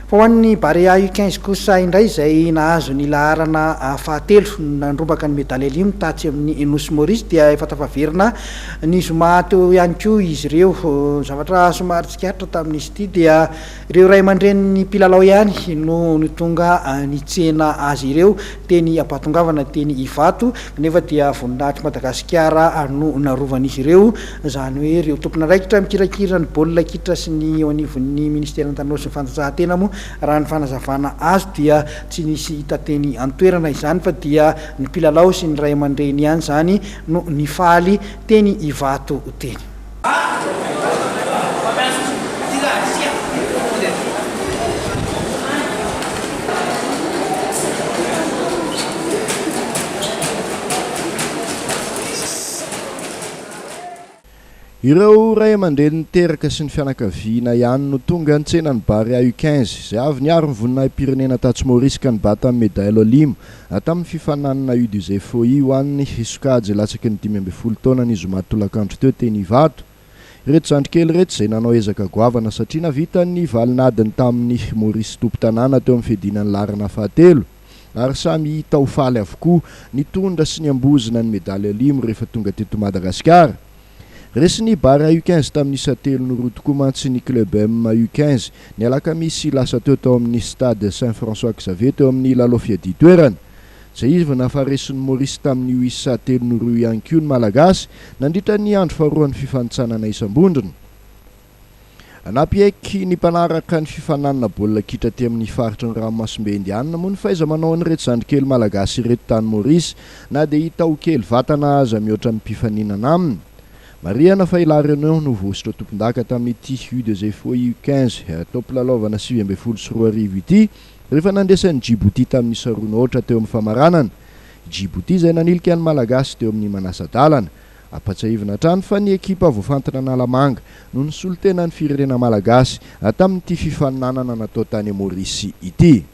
fa ho an'ny Barea U15 kosa indray izay nahazo ny laharana fahatelo nandrombaka ny medaly alimo tatsy amin'ny Enosy Maurice dia efa tafaverina ny zoma teo ihany koa izy ireo. Zavatra somary tsikaritra tamin'izy ity dia ireo ray aman-dren'ny mpilalao ihany no tonga nitsena azy ireo teny Abatongavana teny Ivato, nefa dia voninahitry Madagasikara no narovan'izy ireo, zany hoe ireo tompon'andraikitra mikirakira ny baolina kitra sy ny eo anivon'ny ministera an-tanora sy ny fanatanjahantena moa raha ny fanazavana azo dia tsy nisy hita teny an-toerana izany fa dia ny mpilalao sy ny ray aman-dreny ihany zany no nifaly teny Ivato teny. Ireo ray aman-dreny niteraka sy ny fianakaviana ihany no tonga nitsenan'ny Barea U15 izay avy niaro ny voninahim-pirenena Tatsy Maurice ka nibata amin'ny medaille olimo tamin'ny fifananana U2FOI ho an'ny sokajy latsaky ny 15 taona ny zoma tolakandro teo teny Ivato. Ireto zandrikely reto izay nanao ezaka goavana satria navita ny valinadiny tamin'ny Maurice tompo-tanàna teo amin'ny fiadinan'ny laharana fahatelo ary samy hita ho faly avokoa nitondra sy ny ambozina ny medaille olimo rehefa tonga teto Madagasikara. Resy ny Barea U15 tamin'ny telo no roa tokoa mantsy ny club M U15 ny alakamisy lasa teo amin'ny stade Saint-François Xavier teo amin'ny lalao fiaditoerana. Izay izy nafaresin'ny Maurice tamin'ny isa 3 ihany koa ny Malagasy nandritra ny andro faharoan'ny fifanitsanana isam-bondrona. Anapiaiky ny mpanaraka ny fifananana baolina kitra ty amin'ny faritra ny ranomasimbe indianina moa ny faiza manao an'ireto zandrikely Malagasy ireto tany Maurice na dia hita ho kely vatana aza mihoatra ny mpifaninana aminy. Mariana Faila Reunion no vosotra tompon-daka tamin'ity U2FOI U15 tompolalaovana 7-4 ity rehefa nandesan'ny Djibouti tamin'ny saroana ohatra teo amin'ny famaranana. Djibouti izay nanilika ny Malagasy teo amin'ny manasa-dalana. Apatsahivina hatrany fa ny ekipa voafantina Analamanga no nisolo tena ny firenena Malagasy tamin'ity fifaninanana natao tany Maurice ity.